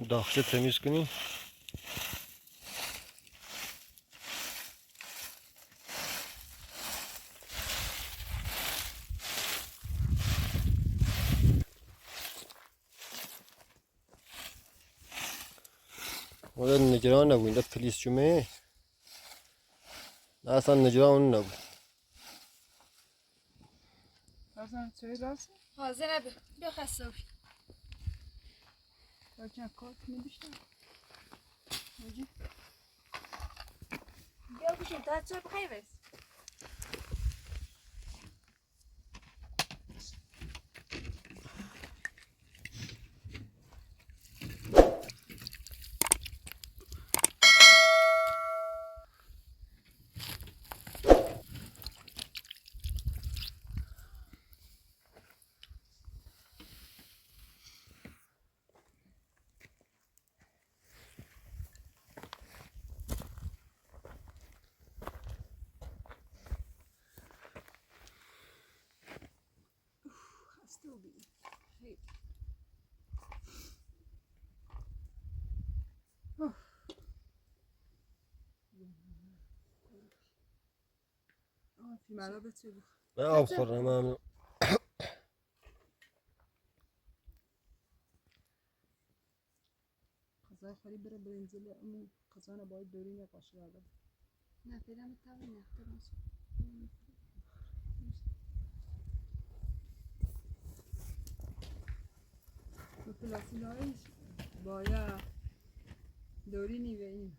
داخچه تمیز کنی. باید نگران نبود. اینجا پلیس جمعه نه، اصلا نگران نبود. حسن چه راستی؟ حاضر نبود. بیا خسته بی. بچه کارت میدیشتم. بیا بشین تا چه بخیر بس. خسته بی. خیلی. فی مرا به چه بخور؟ من آب خوردم. من خزای خالی بره برنزل اون خزانه باید دورین یک قاشق آب بده. نه پیرم تاوی نخته باشه. تو پلاسی لایش باید دورینی و این.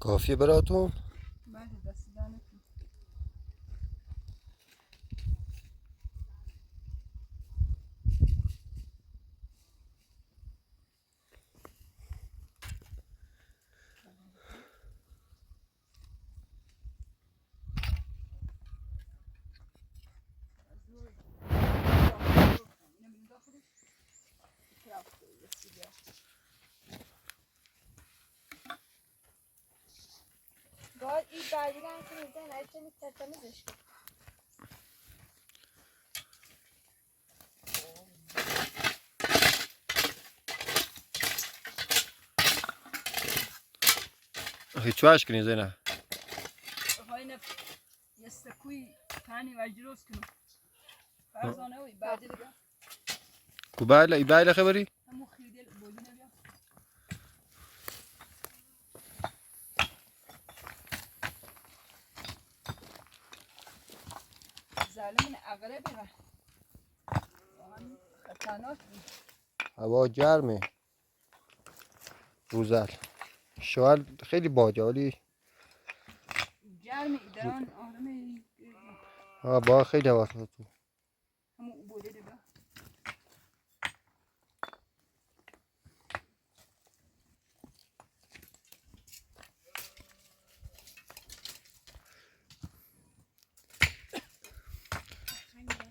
کافیه براتون؟ بعد دست دانه کن. باید این بعدی رو هم که میزن هرچه میترتمیزش کن. هیچ واش کنی زینه. های نه یه سکوی پانی و جلوس کنم. فرزانه وی بعدی دیگه. کوبایل خبری؟ همون خیلی بودی نبیا. ظالمین اغرب بیرون. خطرناک. هوا گرمه. روزل. شوال خیلی باده ولی گرمی دران آرمی. با خیلی هوا تو. همون بوده دیگه.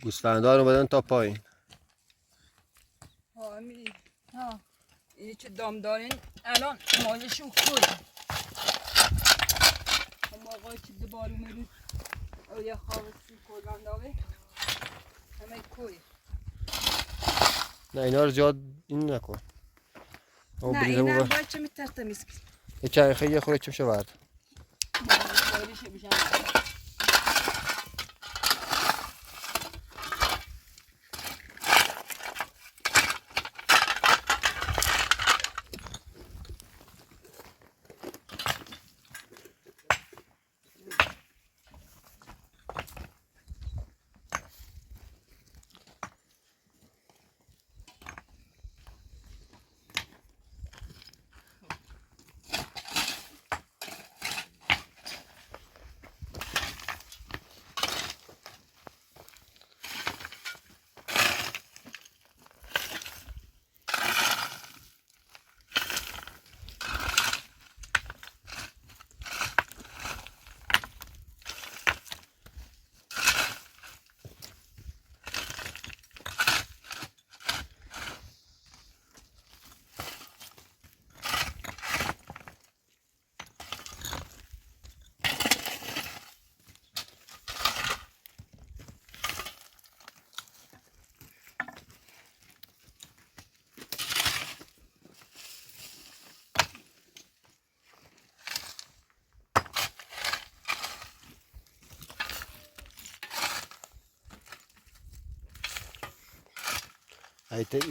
گوسفندان رو بدن تا پایین. ها می ها اینی که دام دارین الان مازشون خود باقای چی دبارو میرود او یا خواهدسی کلان داوه همه کوی نه اینا رو زیاد این نکن. نه اینا هم باید چه میترتمیز کن یه چند خیلی یه خوره چمشه ورد. خیلیشه بشن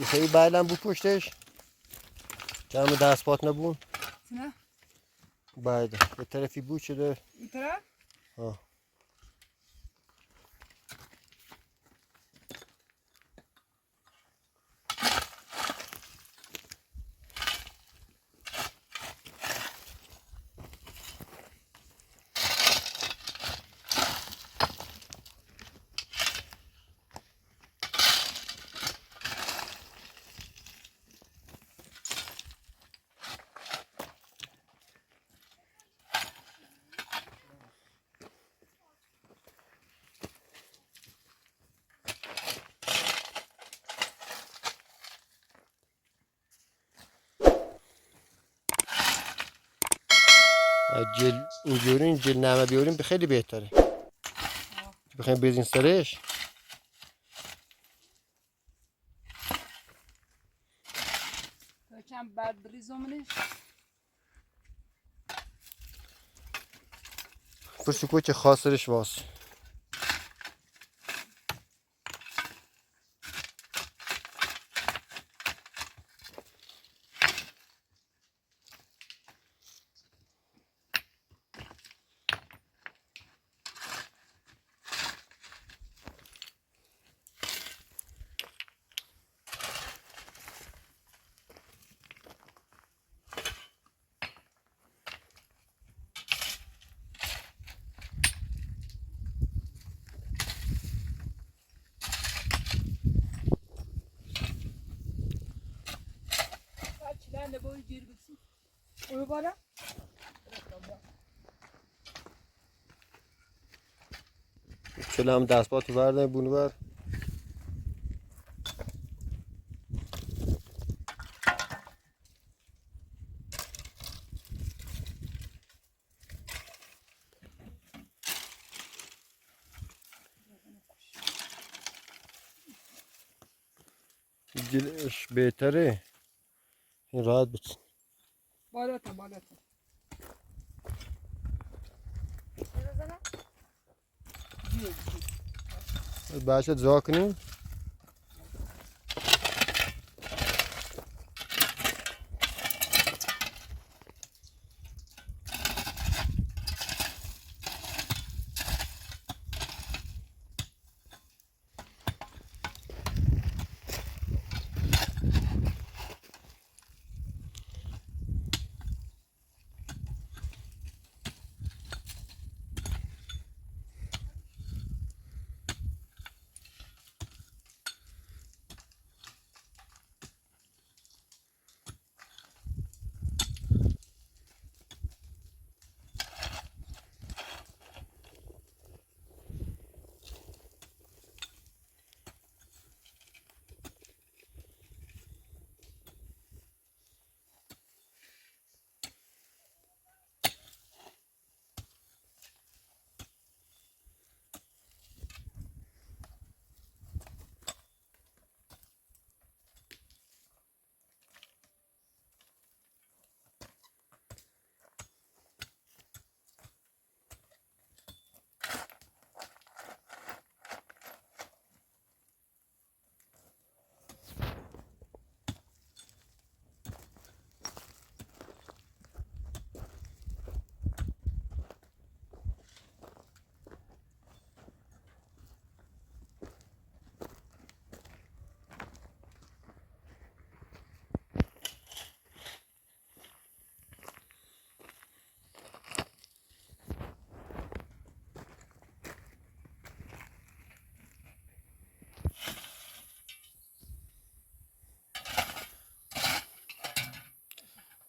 خیلی بعدم بود پشتش جمع دست پات نبون نه بعد یه طرفی بود شده این طرف ها جل اینجوری جل نمه بیاریم خیلی بهتره بخوایم بزین سرش تا چند بعد بریزمونش پشت کوچه خاصرش واس بعد چیلن باید جیر بسی اونو بالا چله هم دست پاتو بردن بونو بر جلش بهتره این راحت بچین بالا تا بالا تا بزنم جیر بچه زا کنیم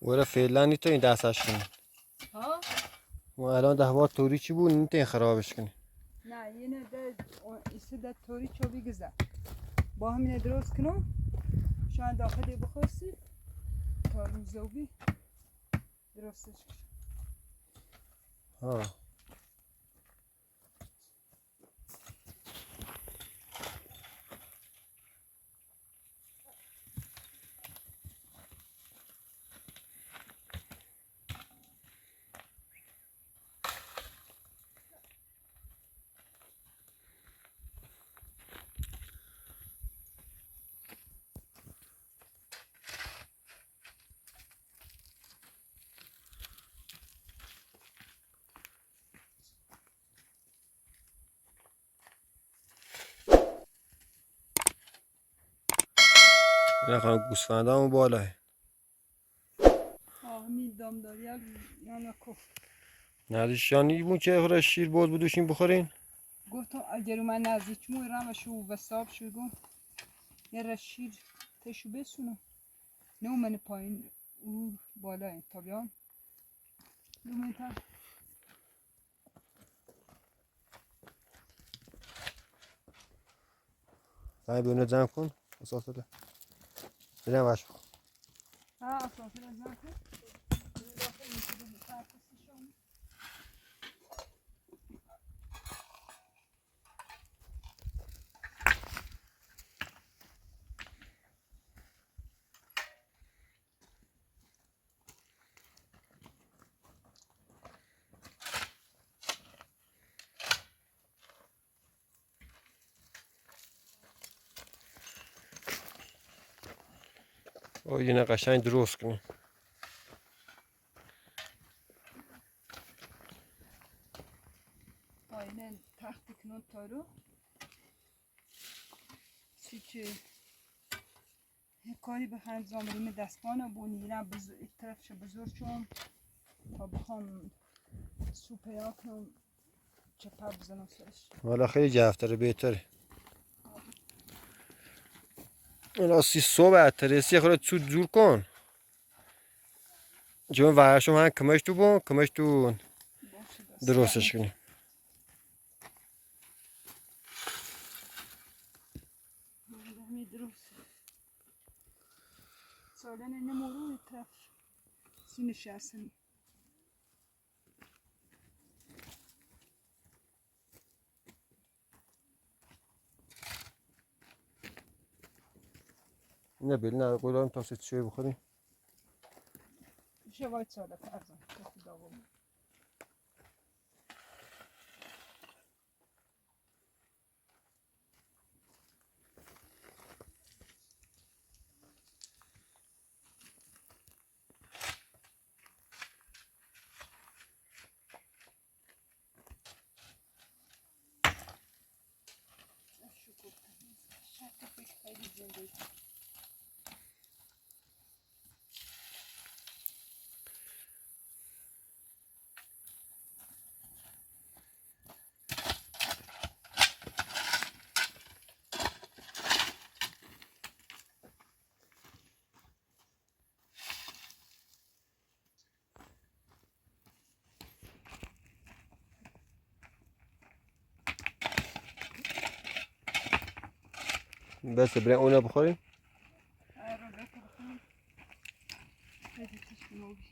وره فعلا نیتونی دستش کنی ها و الان ده بار توری چی بود نیتونی خرابش کنی نه اینه ده ایسه ده توری چو بگذار با همینه درست کنم شاید داخلی بخواستی تا روزوبی درستش کنم ها این خانم گوسفنده همون بالاه همین دامداری یا نکو ندیشانی بود چه خورا شیر بود بدوشین بخورین گفتم اگر من نزدیک مو رمشو و صاحب شو گم یه رشیر تشو بسونم نه من پایین او بالا تابیان دو متر زنی بیونه جمع کن اساسه ده بریم وش بخون ها اساسا لازم کن داخل میشه بفرستشون او اینه قشنگ درست کنی aynen taktik notları çünkü کاری به انجام بدیم دستانه بونیرم طرفش بزرگ شم تا بخوام سوپیا کنم چپر بزنم سرش حالا خیلی جفتره بهتره اون سی صبح ترسی خورا تو جور کن چون ورشم هم کمش تو بون کمش تو باشه دست درستش کنی می درست سالن نمورو طرفش سی نشستنی نه بلی نه قولارم تا ست شوی بخوریم شوایت ساله فرزن کسی داغم خیلی زنده بس بریم اونو بخوریم رو بکنم خیلی تشکنوبی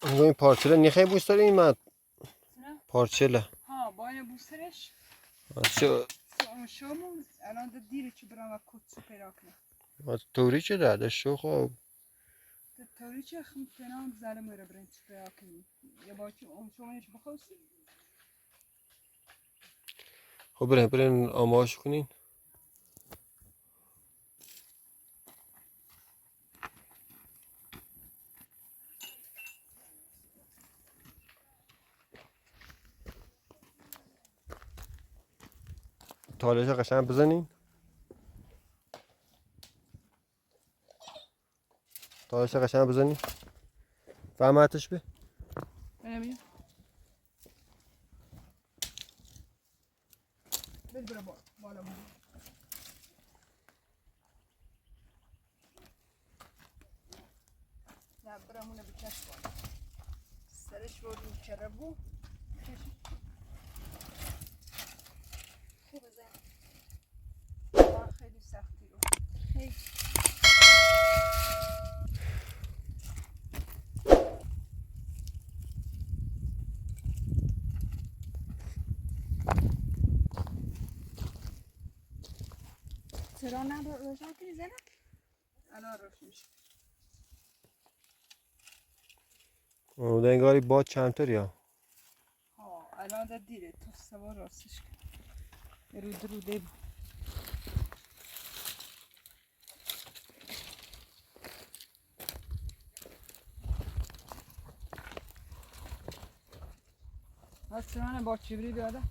این پارچله نیخه بوست داریم من نه پارچله ها باید بوسرش شامو الان ده دیره چه برام و کت سپرا کنه توری چه داده شو خب توری چه خم کنم زنه میره برین سپرا کنی یا با چه اون شامش بخواستی خب بریم آماش کنین تالش قشنگ بزنین تارش قشنگ بزنی فهمتش به ببین ببر بالا نه برامونه بکش بالا سرش بردیم چرا بو خوب بزن. خیلی سختی رو خیلی چرا نه روشن کنی زنم؟ الان روشن میشه اون انگاری باد چندتر یا ها الان در دیره تو سوار راستش کن روده بود اصلا با چیبری بیاده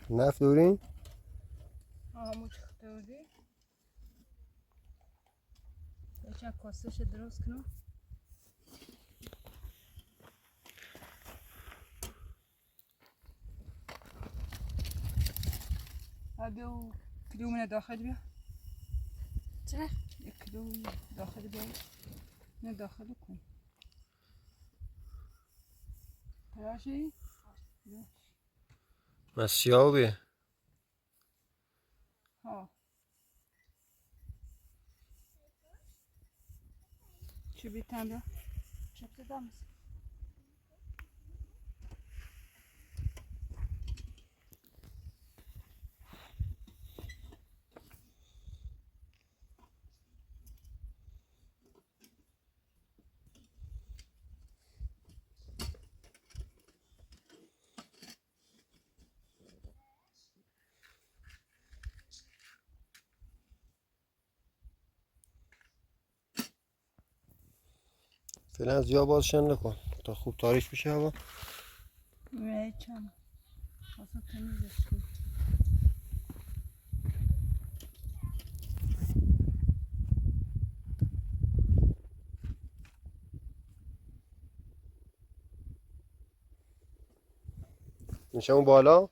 نفت دورین همون چخته بودی یکم کاستش درست کنم بیا کیلو من داخل بیا چرا؟ 1 کیلو داخل بیا نه داخل کن تراشی؟ مسیابه ها چی بیتم بیا چطور دامز؟ فعلا زیاد بازشن نکن تا خوب تاریک بشه هوا نه چم واسه تمیزش کن میشه اون بالا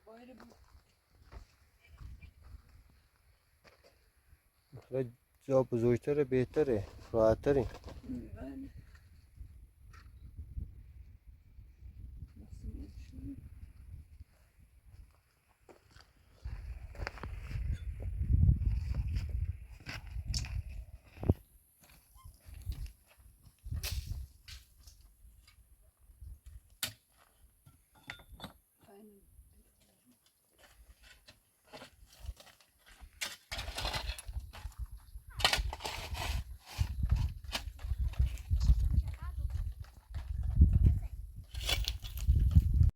بایر بود حالا جا بزرگتره بهتره راحت تری بله